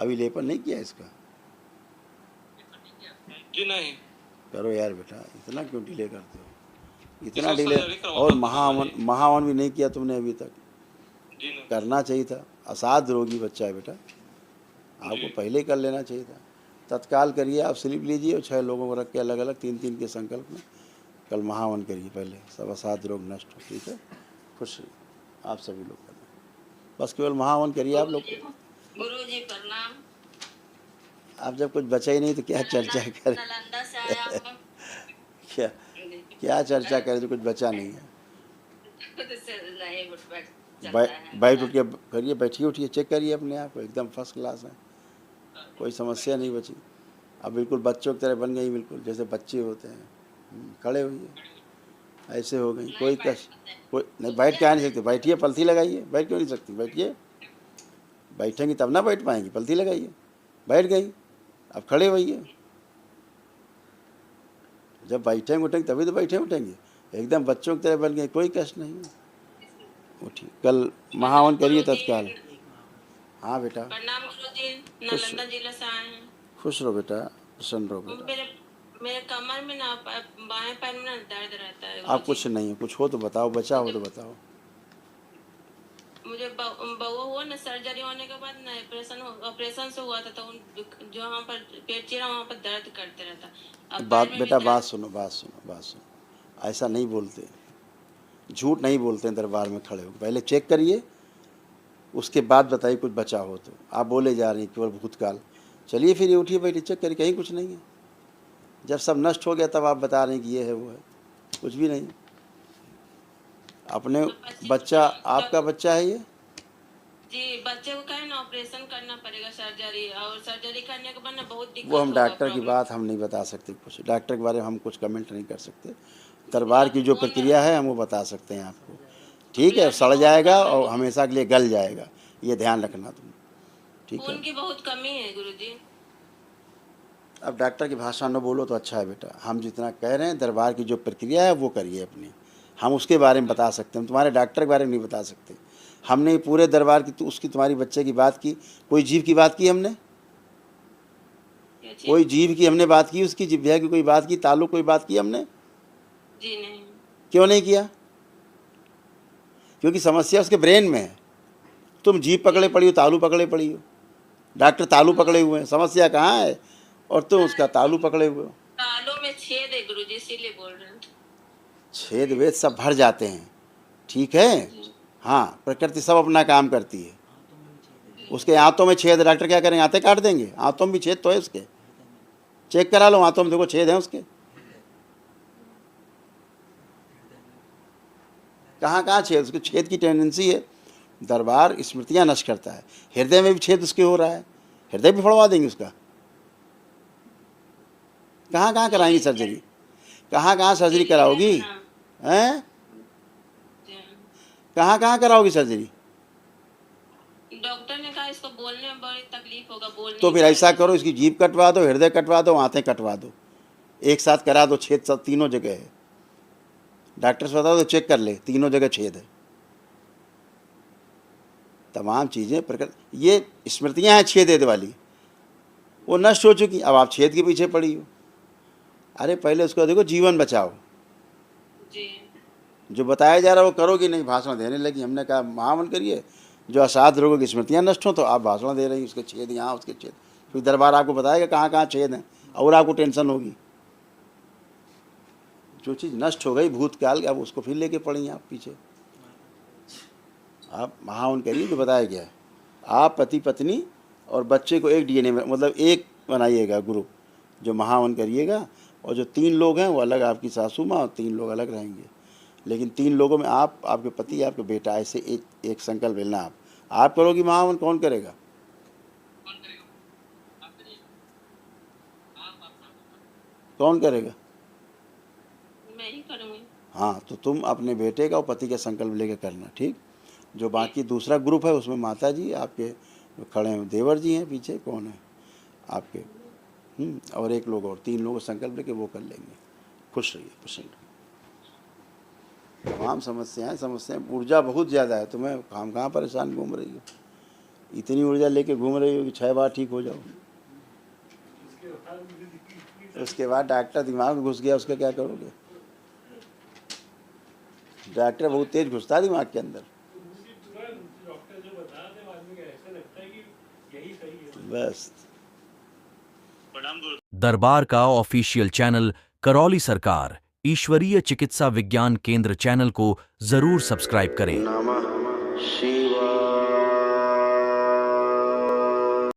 अभी लेपन नहीं किया इसका? जी नहीं। करो यार बेटा, इतना क्यों डिले करते हो? इतना इसको डिले। सर्जरी करवाता और हूँ महावन हमारे। महावन भी नहीं किया तुमने अभी तक? जी नहीं। करना चाहिए था। असाध्य रोगी बच्चा है बेटा, आपको जी। पहले ही कर लेना चाहिए था। तत्काल करिए, आप स्लिप लीजिए और 6 लोगों को रख के अलग अलग 3-3 के संकल्प में कल महावन करिए पहले, सब असाध्य रोग नष्ट हो। ठीक है, खुश रहिए आप सभी लोग करना, बस केवल महावन करिए आप लोग। गुरु जी प्रणाम। आप जब कुछ बचा ही नहीं तो क्या चर्चा करें? नालंदा से आया हूँ। क्या क्या चर्चा करें जो कुछ बचा नहीं है? बैठ उठ के करिए, बैठिए उठिए, चेक करिए अपने आप को, एकदम फर्स्ट क्लास है, कोई समस्या नहीं बची। अब बिल्कुल बच्चों की तरह बन गई, बिल्कुल जैसे बच्चे होते हैं। खड़े होइए, ऐसे हो गई, कोई कष्ट कोई नहीं। बैठ के आ नहीं सकते, बैठिए, पलथी लगाइए। बैठ क्यों नहीं सकती? बैठिए, बैठेंगी तब ना बैठ पाएंगी, पलथी लगाइए। बैठ गई, अब खड़े होइए। जब बैठेंगे उठेंगे तभी तो बैठे उठेंगे, एकदम बच्चों की तरह बन गए, कोई कष्ट नहीं है। उठिए, कल महावन करिए तत्काल। हाँ बेटा, प्रणाम गुरु जी, खुश नालंदा जिला से आए हैं। खुश रहो बेटा, प्रसन्न रहो बेटा। मेरे कमर में ना बाएं पैर में ना दर्द रहता है आप कुछ नहीं है, कुछ हो तो बताओ, बचा हो तो बताओ। मुझे बउआ हुआ ना, सर्जरी होने के बाद ना ऑपरेशन से हुआ था, तो जो वहाँ पर पेट चीरा वहाँ पर दर्द करते रहता। अब बात बेटा, बात सुनो, ऐसा नहीं बोलते, झूठ नहीं बोलते हैं दरबार में खड़े हो। पहले चेक करिए, उसके बाद बताइए कुछ बचा हो तो। आप बोले जा रही केवल भूतकाल। चलिए फिर ये उठिए, बैठिए, चेक करिए, कहीं कुछ नहीं है। जब सब नष्ट हो गया तब आप बता रहे हैं कि ये है वो है, कुछ भी नहीं। अपने बच्चा, आपका बच्चा है ये? जी, बच्चे को कहे ना ऑपरेशन करना पड़ेगा, सर्जरी, और सर्जरी करने के बाद ना बहुत दिक्कत वो हम होगा, डॉक्टर की बात हम नहीं बता सकते, कुछ डॉक्टर के बारे में हम कुछ कमेंट नहीं कर सकते। दरबार की जो प्रक्रिया है हम वो बता सकते हैं आपको। ठीक है, सड़ जाएगा और हमेशा के लिए गल जाएगा, ये ध्यान रखना तुम। ठीक है, खून की बहुत कमी है गुरुजी। अब डॉक्टर की भाषा न बोलो तो अच्छा है बेटा। हम जितना कह रहे हैं दरबार की जो प्रक्रिया है वो करिए अपनी, हम उसके बारे में बता सकते हैं, तुम्हारे डॉक्टर के बारे में नहीं बता सकते। हमने पूरे दरबार की उसकी तुम्हारी बच्चे की बात की, कोई जीव की बात की हमने? कोई जीव की हमने बात की? उसकी जिह्वा की कोई बात की? ताल्लुक कोई बात की हमने? जी नहीं। क्यों नहीं किया? क्योंकि समस्या उसके ब्रेन में है। तुम जीभ पकड़े पड़ी हो, तालू पकड़े पड़ी हो, डॉक्टर तालू पकड़े हुए हैं। समस्या कहाँ है और तुम उसका तालू पकड़े हुए हो। तालू में छेद है गुरुजी, इसीलिए बोल रहे हैं। छेद वेद सब भर जाते हैं, ठीक है। हाँ, प्रकृति सब अपना काम करती है। उसके आंतों में छेद, डॉक्टर क्या करेंगे? आंतें काट देंगे? आंतों में भी छेद तो है उसके, चेक करा लो, आंतों में देखो छेद है उसके। कहाँ कहाँ छेद? उसके छेद की टेंडेंसी है। दरबार स्मृतियाँ नष्ट करता है, हृदय में भी छेद उसके हो रहा है, हृदय भी फड़वा देंगे उसका। कहाँ कहाँ कराएंगी सर्जरी? कहाँ कहाँ सर्जरी कराओगी? हैं? कहाँ कहाँ कराओगी सर्जरी? डॉक्टर ने कहा इसको बोलने में बड़ी तकलीफ होगा, बोलने। तो फिर ऐसा करो, इसकी जीभ कटवा दो, हृदय कटवा दो, आंतें कटवा दो, एक साथ करा दो। छेद सब तीनों जगह है, डॉक्टर से बता दो चेक कर ले, तीनों जगह छेद है। तमाम चीज़ें प्रकृति, ये स्मृतियाँ हैं छेद वाली, वो नष्ट हो चुकी, अब आप छेद के पीछे पड़ी हो। अरे पहले उसको देखो, जीवन बचाओ। जी। जो बताया जा रहा है वो करोगी नहीं, भाषण देने लगी। हमने कहा महावन करिए, जो असाध्य रोगों की स्मृतियाँ नष्ट हो, तो आप भाषण दे रही, उसके छेद यहाँ, उसके छेद। फिर दरबार आपको बताएगा कहाँ कहाँ छेद हैं और आपको टेंशन होगी। जो चीज़ नष्ट हो गई भूतकाल, अब उसको फिर लेके पड़ी आप पीछे। आप महावन करिए जो बताया गया है। आप पति पत्नी और बच्चे को एक डीएनए में, मतलब एक बनाइएगा ग्रुप, जो महावन करिएगा। और जो 3 लोग हैं वो अलग, आपकी सासू माँ, और 3 लोग अलग रहेंगे। लेकिन 3 लोगों में आप, आपके पति, आपके बेटा, ऐसे एक संकल्प लेना। आप करोगी महावन? कौन करेगा? कौन करेगा? मैं ही करूँगी। हाँ, तो तुम अपने बेटे का और पति का संकल्प लेकर करना, ठीक। जो बाकी दूसरा ग्रुप है उसमें माता जी आपके खड़े हैं, देवर जी हैं पीछे, कौन है आपके, और एक लोग और, 3 लोग संकल्प लेके वो कर लेंगे। खुश रहिए, प्रसन्न रहिए। तमाम समस्याएं, ऊर्जा बहुत ज़्यादा है तुम्हें, कहाँ परेशान घूम रही हो। इतनी ऊर्जा लेके घूम रही हो कि 6 बार ठीक हो जाओ। उसके बाद डॉक्टर दिमाग में घुस गया, उसका क्या करोगे? डॉक्टर बहुत तेज घुसता है दिमाग के अंदर। बस दरबार का ऑफिशियल चैनल करौली सरकार ईश्वरीय चिकित्सा विज्ञान केंद्र चैनल को जरूर सब्सक्राइब करें। नमः शिवाय।